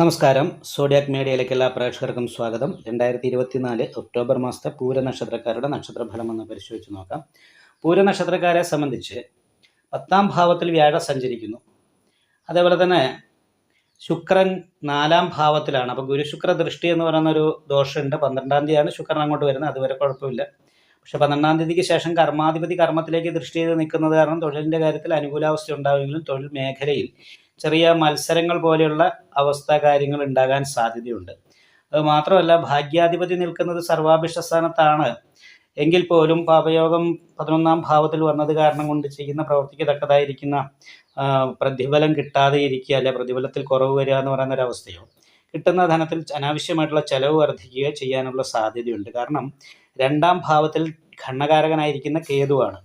നമസ്കാരം. സോഡിയാക് മീഡിയയിലേക്ക് എല്ലാ പ്രേക്ഷകർക്കും സ്വാഗതം. 2024 ഒക്ടോബർ മാസത്തെ പൂരനക്ഷത്രക്കാരുടെ നക്ഷത്രഫലം എന്ന് പരിശോധിച്ച് നോക്കാം. പൂരനക്ഷത്രക്കാരെ സംബന്ധിച്ച് 10ാം ഭാവത്തിൽ വ്യാഴം സഞ്ചരിക്കുന്നു. അതേപോലെ തന്നെ ശുക്രൻ 4ാം ഭാവത്തിലാണ്. അപ്പോൾ ഗുരുശുക്ര ദൃഷ്ടി എന്ന് പറയുന്നൊരു ദോഷമുണ്ട്. 12ാം തീയതിയാണ് ശുക്രൻ അങ്ങോട്ട് വരുന്നത്. അതുവരെ കുഴപ്പമില്ല. പക്ഷെ 12ാം തീയതിക്ക് ശേഷം കർമാധിപതി കർമ്മത്തിലേക്ക് ദൃഷ്ടി ചെയ്ത് നിൽക്കുന്നത് കാരണം തൊഴിലിൻ്റെ കാര്യത്തിൽ അനുകൂലാവസ്ഥ ഉണ്ടാവുമെങ്കിലും തൊഴിൽ മേഖലയിൽ ചെറിയ മത്സരങ്ങൾ പോലെയുള്ള അവസ്ഥ കാര്യങ്ങൾ ഉണ്ടാകാൻ സാധ്യതയുണ്ട്. അത് മാത്രമല്ല, ഭാഗ്യാധിപതി നിൽക്കുന്നത് സർവാഭിഷ്ട സ്ഥാനത്താണ് എങ്കിൽ പോലും പാപയോഗം 11ാം ഭാവത്തിൽ വന്നത് കാരണം കൊണ്ട് ചെയ്യുന്ന പ്രവൃത്തിക്ക് തക്കതായിരിക്കുന്ന പ്രതിഫലം കിട്ടാതെ ഇരിക്കുക, അല്ലെ പ്രതിഫലത്തിൽ കുറവ് വരിക എന്ന് പറയുന്ന ഒരവസ്ഥയോ, കിട്ടുന്ന ധനത്തിൽ അനാവശ്യമായിട്ടുള്ള ചെലവ് വർദ്ധിക്കുക ചെയ്യാനുള്ള സാധ്യതയുണ്ട്. കാരണം 2ാം ഭാവത്തിൽ ഖണ്ഡകാരകനായിരിക്കുന്ന കേതുവാണ്.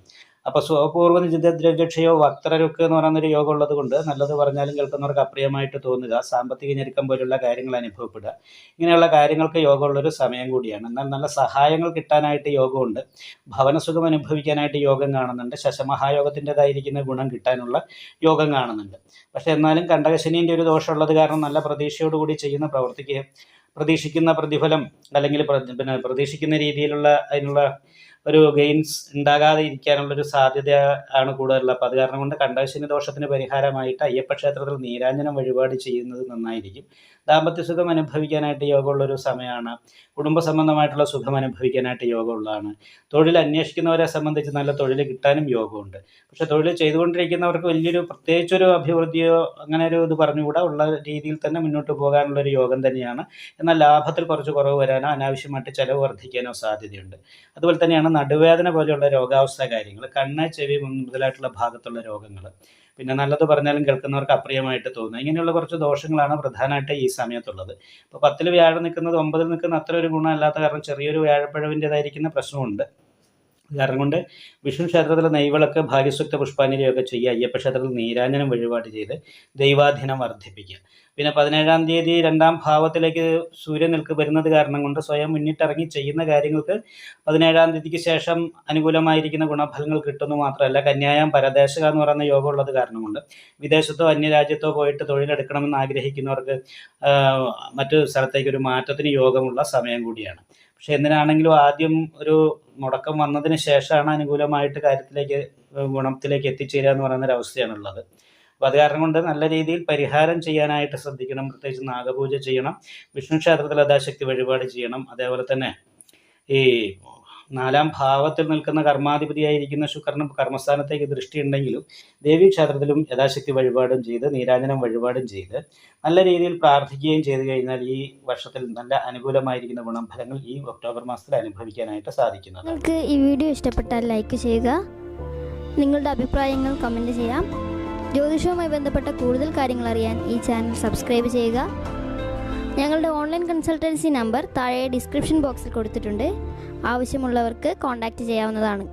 അപ്പോൾ സ്വപൂർവ്വ നിജിദ്രക്ഷയോ വക്രരുക്ക് എന്ന് പറയുന്നൊരു യോഗം ഉള്ളത് കൊണ്ട് നല്ലത് പറഞ്ഞാലും കേൾക്കുന്നവർക്ക് അപ്രിയമായിട്ട് തോന്നുക, സാമ്പത്തിക ഞെരുക്കം പോലുള്ള കാര്യങ്ങൾ അനുഭവപ്പെടുക, ഇങ്ങനെയുള്ള കാര്യങ്ങൾക്ക് യോഗമുള്ളൊരു സമയം കൂടിയാണ്. എന്നാൽ നല്ല സഹായങ്ങൾ കിട്ടാനായിട്ട് യോഗമുണ്ട്. ഭവനസുഖം അനുഭവിക്കാനായിട്ട് യോഗം കാണുന്നുണ്ട്. ശശമഹായോഗത്തിൻ്റെതായിരിക്കുന്ന ഗുണം കിട്ടാനുള്ള യോഗം കാണുന്നുണ്ട്. പക്ഷെ എന്നാലും കണ്ടകശനീൻ്റെ ഒരു ദോഷമുള്ളത് കാരണം നല്ല പ്രതീക്ഷയോടുകൂടി ചെയ്യുന്ന പ്രവൃത്തിക്ക് പ്രതീക്ഷിക്കുന്ന പ്രതിഫലം അല്ലെങ്കിൽ പ്രതീക്ഷിക്കുന്ന രീതിയിലുള്ള അതിനുള്ള ഒരു ഗെയിൻസ് ഉണ്ടാകാതെ ഇരിക്കാനുള്ളൊരു സാധ്യത ആണ് കൂടുതലുള്ളത്. അപ്പോൾ അത് കാരണം കൊണ്ട് കണ്ടകശനി ദോഷത്തിന് പരിഹാരമായിട്ട് അയ്യപ്പ ക്ഷേത്രത്തിൽ നീരാഞ്ജനം വഴിപാട് ചെയ്യുന്നത് നന്നായിരിക്കും. ദാമ്പത്യ സുഖം അനുഭവിക്കാനായിട്ട് യോഗമുള്ളൊരു സമയമാണ്. കുടുംബ സംബന്ധമായിട്ടുള്ള സുഖം അനുഭവിക്കാനായിട്ട് യോഗമുള്ളതാണ്. തൊഴിൽ അന്വേഷിക്കുന്നവരെ സംബന്ധിച്ച് നല്ല തൊഴിൽ കിട്ടാനും യോഗമുണ്ട്. പക്ഷേ തൊഴിൽ ചെയ്തുകൊണ്ടിരിക്കുന്നവർക്ക് വലിയൊരു പ്രത്യേകിച്ചൊരു അഭിവൃദ്ധിയോ അങ്ങനെ ഒരു ഇത് പറഞ്ഞുകൂടാ, ഉള്ള രീതിയിൽ തന്നെ മുന്നോട്ട് പോകാനുള്ളൊരു യോഗം തന്നെയാണ്. എന്നാൽ ലാഭത്തിൽ കുറച്ച് കുറവ് വരാനോ അനാവശ്യമായിട്ട് ചിലവ് വർദ്ധിക്കാനോ സാധ്യതയുണ്ട്. അതുപോലെ തന്നെയാണ് നടുവേദന പോലെയുള്ള രോഗാവസ്ഥ കാര്യങ്ങൾ, കണ്ണ് ചെവി മുതലായിട്ടുള്ള ഭാഗത്തുള്ള രോഗങ്ങൾ, പിന്നെ നല്ലത് പറഞ്ഞാലും കേൾക്കുന്നവർക്ക് അപ്രിയമായിട്ട് തോന്നുക, ഇങ്ങനെയുള്ള കുറച്ച് ദോഷങ്ങളാണ് പ്രധാനമായിട്ട് ഈ സമയത്തുള്ളത്. ഇപ്പോൾ 10ൽ വ്യാഴം നിൽക്കുന്നത് 9ൽ നിൽക്കുന്ന അത്ര ഒരു ഗുണമല്ലാത്ത കാരണം ചെറിയൊരു വ്യാഴപ്പഴവിൻ്റെതായിരിക്കുന്ന പ്രശ്നമുണ്ട്. കാരണം കൊണ്ട് വിഷ്ണു ക്ഷേത്രത്തിൽ നെയ്വിളക്ക് ഭാഗ്യസുക്ത പുഷ്പാഞ്ജലിയൊക്കെ ചെയ്യുക, അയ്യപ്പ ക്ഷേത്രത്തിൽ നീരാഞ്ജനം വഴിപാട് ചെയ്ത് ദൈവാധീനം വർദ്ധിപ്പിക്കുക. പിന്നെ 17ാം തീയതി 2ാം ഭാവത്തിലേക്ക് സൂര്യൻ വരുന്നത് കാരണം കൊണ്ട് സ്വയം മുന്നിട്ടിറങ്ങി ചെയ്യുന്ന കാര്യങ്ങൾക്ക് 17ാം തീയതിക്ക് ശേഷം അനുകൂലമായിരിക്കുന്ന ഗുണഫലങ്ങൾ കിട്ടുന്നു. മാത്രമല്ല, കന്യായാം പരദേശക എന്ന് പറയുന്ന യോഗം ഉള്ളത് കാരണം കൊണ്ട് വിദേശത്തോ അന്യരാജ്യത്തോ പോയിട്ട് തൊഴിലെടുക്കണമെന്ന് ആഗ്രഹിക്കുന്നവർക്ക് മറ്റു സ്ഥലത്തേക്ക് ഒരു മാറ്റത്തിന് യോഗമുള്ള സമയം കൂടിയാണ്. പക്ഷെ എന്തിനാണെങ്കിലും ആദ്യം ഒരു മുടക്കം വന്നതിന് ശേഷമാണ് അനുകൂലമായിട്ട് ഗുണത്തിലേക്ക് എത്തിച്ചേരുക എന്ന് പറയുന്ന ഒരവസ്ഥയാണുള്ളത്. അപ്പോൾ അത് കാരണം കൊണ്ട് നല്ല രീതിയിൽ പരിഹാരം ചെയ്യാനായിട്ട് ശ്രദ്ധിക്കണം. പ്രത്യേകിച്ച് നാഗപൂജ ചെയ്യണം, വിഷ്ണു ക്ഷേത്രത്തിൽ യഥാശക്തി വഴിപാട് ചെയ്യണം. അതേപോലെ തന്നെ ഈ 4ാം ഭാവത്തിൽ നിൽക്കുന്ന കർമാധിപതിയായിരിക്കുന്ന ശുക്രനും കർമ്മസ്ഥാനത്തേക്ക് ദൃഷ്ടി ഉണ്ടെങ്കിലും ദേവീ ക്ഷേത്രത്തിലും യഥാശക്തി വഴിപാടും ചെയ്ത് നീരാഞ്ജനം വഴിപാടും ചെയ്ത് നല്ല രീതിയിൽ പ്രാർത്ഥിക്കുകയും ചെയ്തു കഴിഞ്ഞാൽ ഈ വർഷത്തിൽ നല്ല അനുകൂലമായിരിക്കുന്ന ഗുണഫലങ്ങൾ ഈ ഒക്ടോബർ മാസത്തിൽ അനുഭവിക്കാനായിട്ട് സാധിക്കുന്നത്. നിങ്ങൾക്ക് ഈ വീഡിയോ ഇഷ്ടപ്പെട്ടാൽ ലൈക്ക് ചെയ്യുക, നിങ്ങളുടെ അഭിപ്രായങ്ങൾ കമൻറ്റ് ചെയ്യാം. ജ്യോതിഷവുമായി ബന്ധപ്പെട്ട കൂടുതൽ കാര്യങ്ങൾ അറിയാൻ ഈ ചാനൽ സബ്സ്ക്രൈബ് ചെയ്യുക. ഞങ്ങളുടെ ഓൺലൈൻ കൺസൾട്ടൻസി നമ്പർ താഴെ ഡിസ്ക്രിപ്ഷൻ ബോക്സിൽ കൊടുത്തിട്ടുണ്ട്. ആവശ്യമുള്ളവർക്ക് കോൺടാക്റ്റ് ചെയ്യാവുന്നതാണ്.